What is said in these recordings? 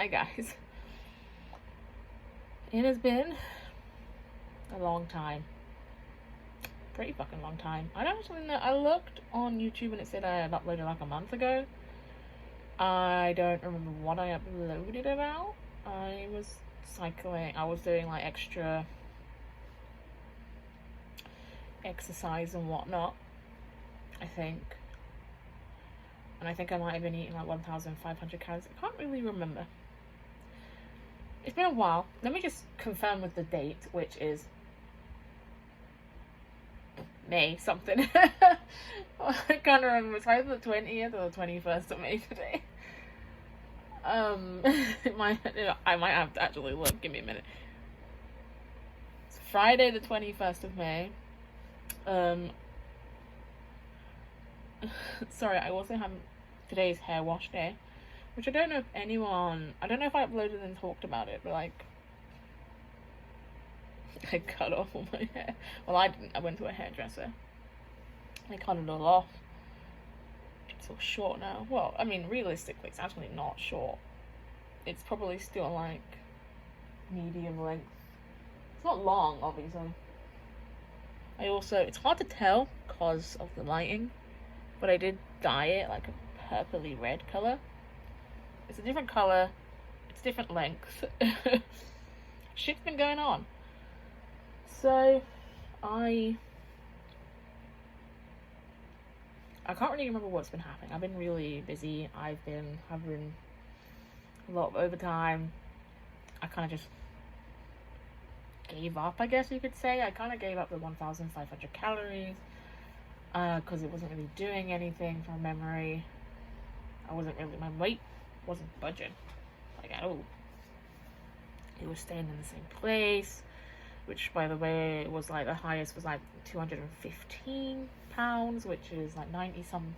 Hi guys. It has been a long time. Pretty fucking long time. I don't actually know. I looked on YouTube and it said I had uploaded like a month ago. I don't remember what I uploaded about. I was cycling. I was doing like extra exercise and whatnot, I think. And I think I might have been eating like 1,500 calories. I can't really remember. It's been a while. Let me just confirm with the date, which is May something. I can't remember. It's either the 20th or the 21st of May today. I might have to actually look. Give me a minute. It's Friday the 21st of May. Sorry, I also have today's hair wash day, which I don't know if I don't know if I uploaded and talked about it, but like, I cut off all my hair. Well, I didn't. I went to a hairdresser. I cut it all off. It's all short now. Well, I mean, realistically, it's actually not short. It's probably still like medium length. It's not long, obviously. It's hard to tell because of the lighting, but I did dye it like a purpley red color. It's a different color. It's different length. Shit's been going on. So, I can't really remember what's been happening. I've been really busy. I've been having a lot of overtime. I kind of just gave up, I guess you could say. I kind of gave up the 1,500 calories because it wasn't really doing anything from memory. My weight wasn't budging, like, at all. It was staying in the same place, which, by the way, was like the highest was like 215 pounds, which is like 97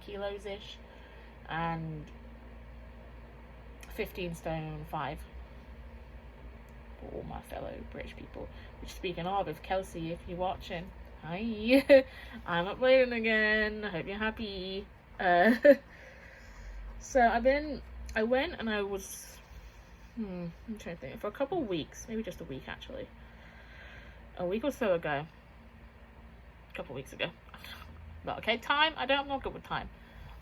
kilos ish, and 15 stone 5 for all my fellow British people. Which, speaking of, if Kelsey, if you're watching, hi. I'm uploading again. I hope you're happy. So I went and I was I'm trying to think, for a couple of weeks, maybe just a week actually, a week or so ago, a couple of weeks ago. But okay, time, I'm not good with time.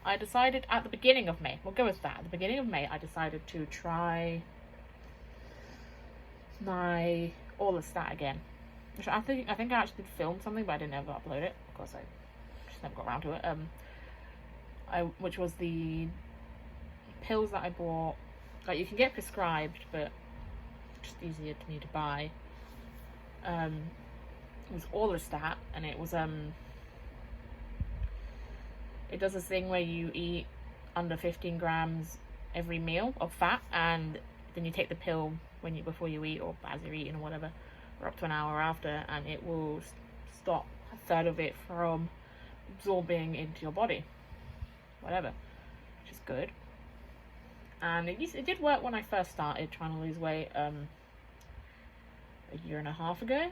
I decided at the beginning of May, we'll go with that, at the beginning of May, I decided to try my Orlistat again. Which I think I actually did film something, but I didn't ever upload it. Of course, I just never got around to it. Which was the pills that I bought. Like, you can get prescribed, but just easier to me to buy. It was Orlistat, and it was it does this thing where you eat under 15 grams every meal of fat, and then you take the pill before you eat, or as you're eating, or whatever, or up to an hour after, and it will stop a third of it from absorbing into your body, whatever, which is good. And it did work when I first started trying to lose weight a year and a half ago,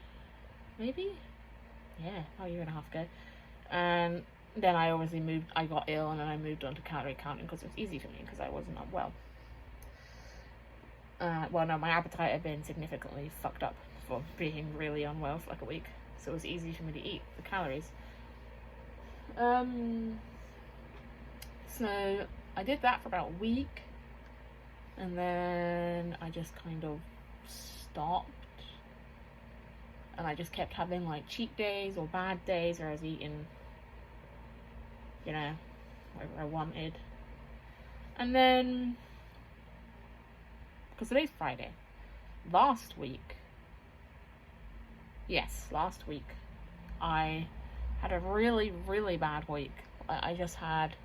maybe? Yeah, about a year and a half ago. And then I got ill, and then I moved on to calorie counting because it was easy for me because I wasn't unwell. Well, no, my appetite had been significantly fucked up for being really unwell for like a week. So it was easy for me to eat the calories. So I did that for about a week. And then I just kind of stopped. And I just kept having like cheat days or bad days where I was eating, whatever I wanted. And then, because today's Friday, last week, I had a really, really bad week. I just had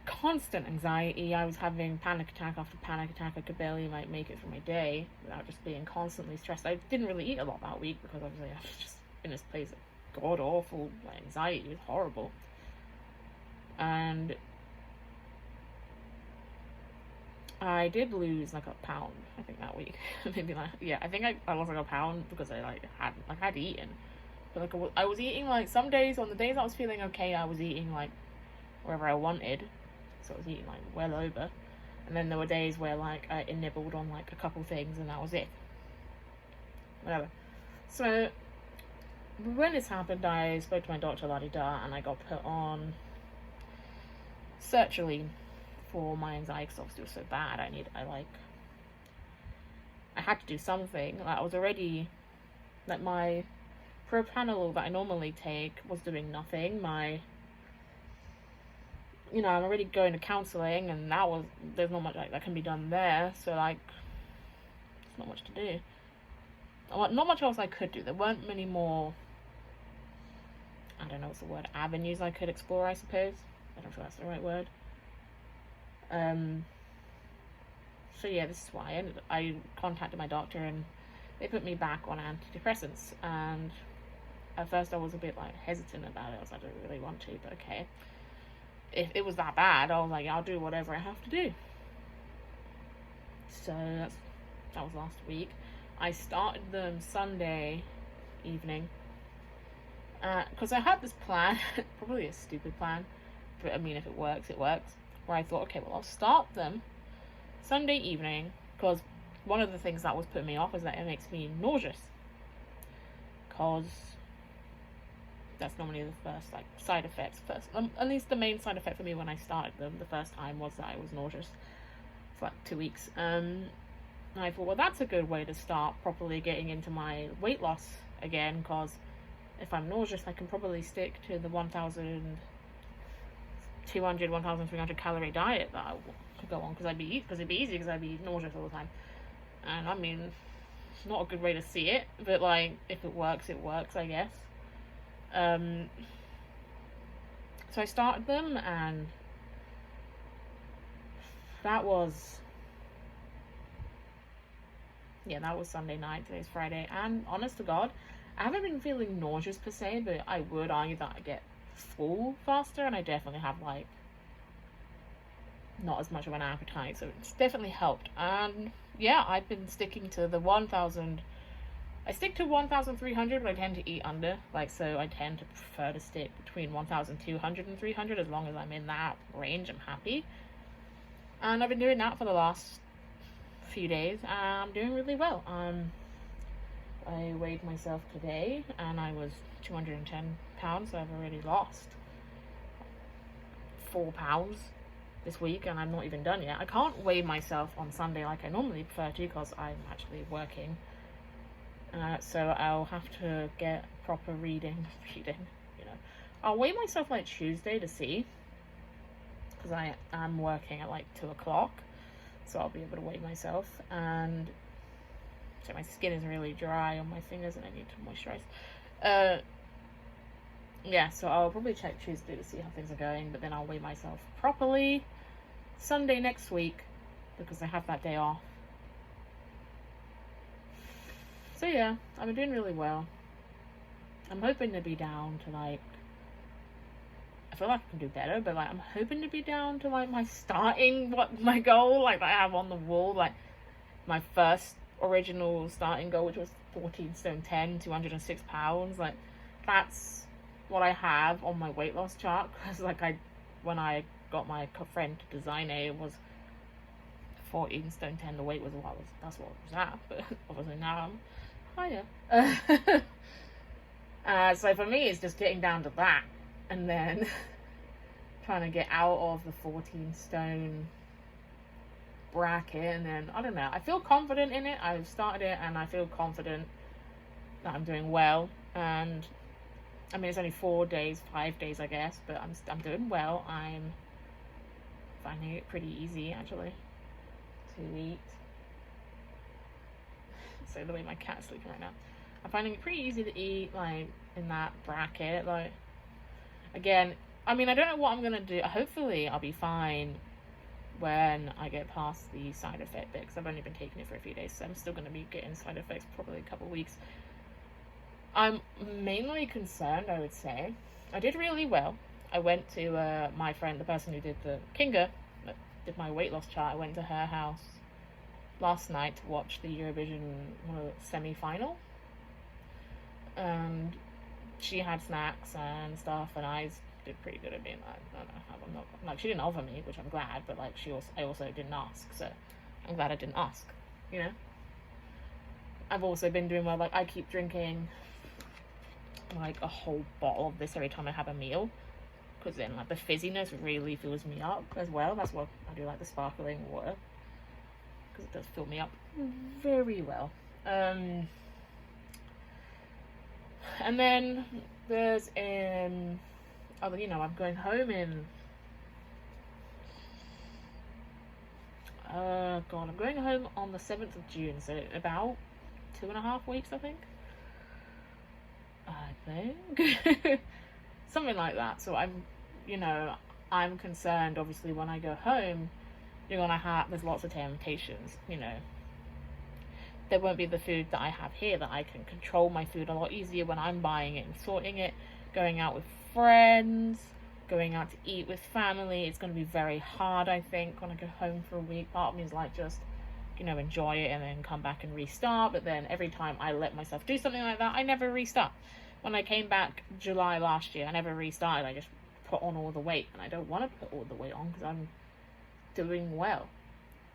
constant anxiety. I was having panic attack after panic attack. I could barely make it through my day without just being constantly stressed. I didn't really eat a lot that week because obviously I was just in this place of god awful anxiety. It was horrible. And I did lose like a pound, I think, that week. Maybe I think I lost like a pound because I had eaten. But I was eating like some days, on the days I was feeling okay, I was eating like wherever I wanted. So I was eating like well over. And then there were days where like I nibbled on like a couple things and that was it. Whatever. So when this happened, I spoke to my doctor, la-di-da, and I got put on sertraline for my anxiety because obviously it was so bad. I had to do something. Like, I was already, like, my propranolol that I normally take was doing nothing. I'm already going to counselling, and there's not much like that can be done there. So like, there's not much to do. Not much else I could do. There weren't many more, I don't know what's the word, avenues I could explore, I suppose. I don't know if that's the right word. So yeah, this is why I contacted my doctor and they put me back on antidepressants. And at first I was a bit like hesitant about it. I was like, I don't really want to, but okay. If it was that bad, I was like, I'll do whatever I have to do. So that was last week. I started them Sunday evening. Because I had this plan, probably a stupid plan, but I mean, if it works, it works. Where I thought, okay, well, I'll start them Sunday evening, because one of the things that was putting me off is that it makes me nauseous. Because that's normally the first like side effects. At least the main side effect for me when I started them the first time was that I was nauseous for like 2 weeks. And I thought, well, that's a good way to start properly getting into my weight loss again, because if I'm nauseous, I can probably stick to the 1,200, 1,300 calorie diet that I could go on, because it'd be easy, because I'd be nauseous all the time. And I mean, it's not a good way to see it, but like, if it works, I guess. So I started them, and that was Sunday night. Today's Friday, and honest to God, I haven't been feeling nauseous per se, but I would argue that I get full faster, and I definitely have like not as much of an appetite, so it's definitely helped. And yeah, I've been sticking to the 1,000. I stick to 1,300, but I tend to eat under, like, so I tend to prefer to stick between 1,200 and 300. As long as I'm in that range, I'm happy. And I've been doing that for the last few days, and I'm doing really well. I weighed myself today, and I was 210 pounds, so I've already lost 4 pounds this week, and I'm not even done yet. I can't weigh myself on Sunday like I normally prefer to, because I'm actually working. So I'll have to get proper reading, I'll weigh myself like Tuesday to see, because I am working at like 2 o'clock, so I'll be able to weigh myself. And so my skin is really dry on my fingers, and I need to moisturize. Yeah, so I'll probably check Tuesday to see how things are going, but then I'll weigh myself properly Sunday next week, because I have that day off. So yeah, I've been doing really well. I'm hoping to be down to like, I feel like I can do better, but like I'm hoping to be down to like my goal, like that I have on the wall, like my first original starting goal, which was 14 stone 10, 206 pounds. Like, that's what I have on my weight loss chart, because like when I got my friend to design it was 14 stone 10. The weight was that's what it was at, but obviously now I'm higher. So for me, it's just getting down to that, and then trying to get out of the 14 stone bracket. And then I don't know, I feel confident in it. I've started it, and I feel confident that I'm doing well. And I mean, it's only 5 days, I guess, but I'm doing well. I'm finding it pretty easy, actually, to eat. So the way my cat's sleeping right now, I'm finding it pretty easy to eat, like, in that bracket. Like, again, I mean, I don't know what I'm gonna do. Hopefully I'll be fine when I get past the side effect bit, because I've only been taking it for a few days, so I'm still gonna be getting side effects probably a couple of weeks. I'm mainly concerned, I would say. I did really well. I went to my friend, the person who did the Kinga, that did my weight loss chart. I went to her house last night to watch the Eurovision semi-final. And she had snacks and stuff, and I was did pretty good at being like, no, I'm not, like, she didn't offer me, which I'm glad, but like, I also didn't ask, so I'm glad I didn't ask, you know. I've also been doing well, like, I keep drinking like a whole bottle of this every time I have a meal, because then like the fizziness really fills me up as well. That's what I do, like the sparkling water, because it does fill me up very well. And then there's oh, you know, I'm going home in God, I'm going home on the 7th of June, so about 2.5 weeks, I think something like that. So I'm, you know, I'm concerned, obviously, when I go home, there's lots of temptations, you know. There won't be the food that I have here, that I can control my food a lot easier when I'm buying it and sorting it, going out with friends, going out to eat with family. It's going to be very hard, I think, when I go home for a week. Part of me is like, just, you know, enjoy it and then come back and restart. But then every time I let myself do something like that, I never restart. When I came back July last year, I never restarted. I just put on all the weight, and I don't want to put all the weight on because I'm doing well.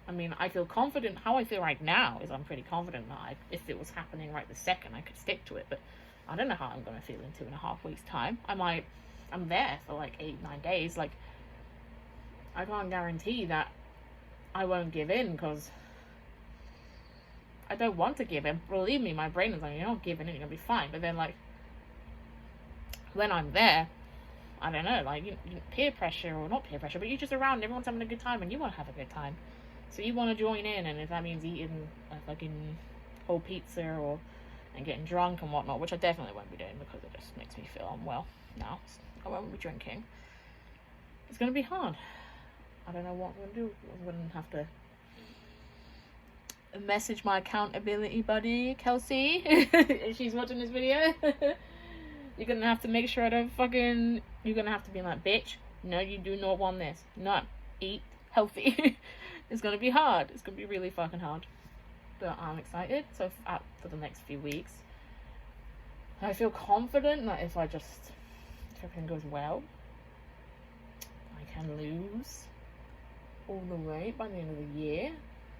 I mean, I feel confident. How I feel right now is I'm pretty confident that if it was happening right this second, I could stick to it. But I don't know how I'm going to feel in 2.5 weeks' time. I'm there for like 8-9 days. Like, I can't guarantee that I won't give in, because I don't want to give in. Believe me, my brain is like, you're not giving in, you're going to be fine. But then, like, when I'm there, I don't know, like, you peer pressure, or not peer pressure, but you're just around, everyone's having a good time, and you want to have a good time. So you want to join in, and if that means eating a fucking whole pizza and getting drunk and whatnot, which I definitely won't be doing because it just makes me feel unwell now. I won't be drinking. It's going to be hard. I don't know what I'm going to do. I'm going to have to message my accountability buddy, Kelsey, if she's watching this video. You're going to have to make sure I don't you're going to have to be like, bitch, no, you do not want this. No, eat healthy. It's going to be hard. It's going to be really fucking hard. But I'm excited. So for the next few weeks, I feel confident that if everything goes well, I can lose all the weight by the end of the year.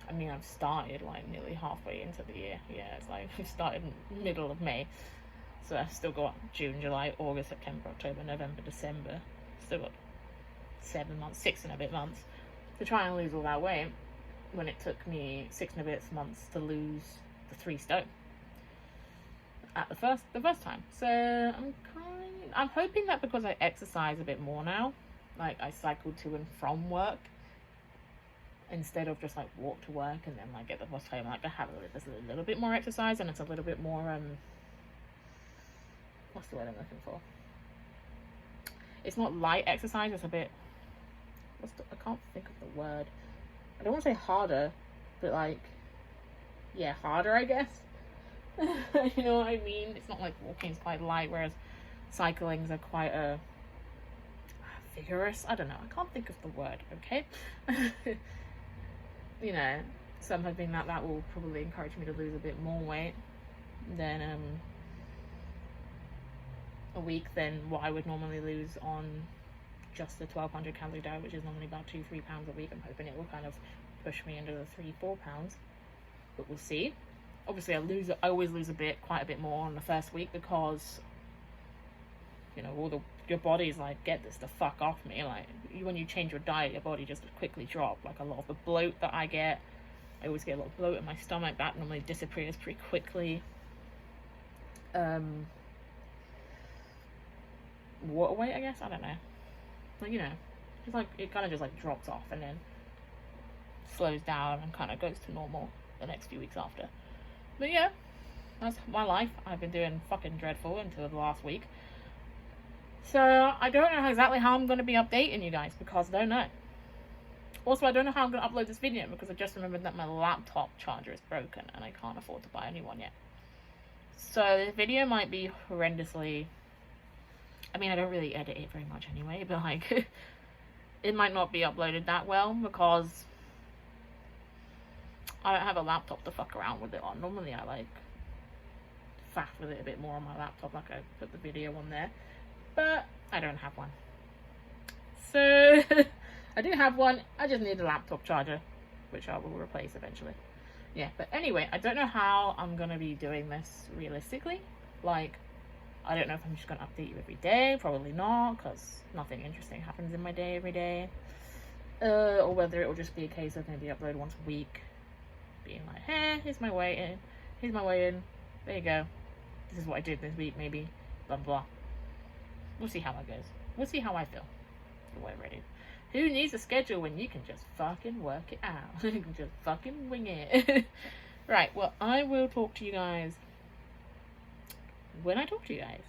I mean, I've started like nearly halfway into the year. Yeah, it's like we started in middle of May. So I've still got June, July, August, September, October, November, December. Still got 7 months, 6 and a bit months to try and lose all that weight, when it took me 6 and a bit months to lose the 3 stone at the first time. So I'm hoping that because I exercise a bit more now, like I cycle to and from work instead of just like walk to work and then like get the bus home, like I have there's a little bit more exercise, and it's a little bit more what's the word I'm looking for? It's not light exercise, it's a bit, I can't think of the word. I don't want to say harder, but like, yeah, harder, I guess. You know what I mean? It's not like walking is quite light, whereas cyclings are quite vigorous. I don't know. I can't think of the word, okay? You know, so I'm hoping that will probably encourage me to lose a bit more weight than a week than what I would normally lose on just the 1,200 calorie diet, which is normally about 2-3 pounds a week. I'm hoping it will kind of push me into the 3-4 pounds, but we'll see. Obviously, I always lose quite a bit more on the first week, because, you know, your body's like, get this the fuck off me. Like, when you change your diet, your body just quickly drops. Like, a lot of the bloat that I always get a lot of bloat in my stomach. That normally disappears pretty quickly. Water weight, I guess, I don't know. Like, you know, it's like it kind of just like drops off and then slows down and kind of goes to normal the next few weeks after. But yeah, that's my life. I've been doing fucking dreadful until the last week. So I don't know exactly how I'm going to be updating you guys, because I don't know. Also, I don't know how I'm going to upload this video, because I just remembered that my laptop charger is broken and I can't afford to buy a new one yet. So the video might be horrendously, I mean, I don't really edit it very much anyway, but like, it might not be uploaded that well, because I don't have a laptop to fuck around with it on. Normally I like faff with it a bit more on my laptop, like I put the video on there, but I don't have one. So I do have one. I just need a laptop charger, which I will replace eventually. Yeah, but anyway, I don't know how I'm gonna be doing this realistically. Like, I don't know if I'm just gonna update you every day. Probably not, because nothing interesting happens in my day every day. Or whether it will just be a case of maybe upload once a week, being like, hey, here's my way in. Here's my way in. There you go. This is what I did this week, maybe. Blah, blah. We'll see how it goes. We'll see how I feel. Or whatever it is. Who needs a schedule when you can just fucking work it out? You can just fucking wing it. Right, well, I will talk to you guys when I talk to you guys.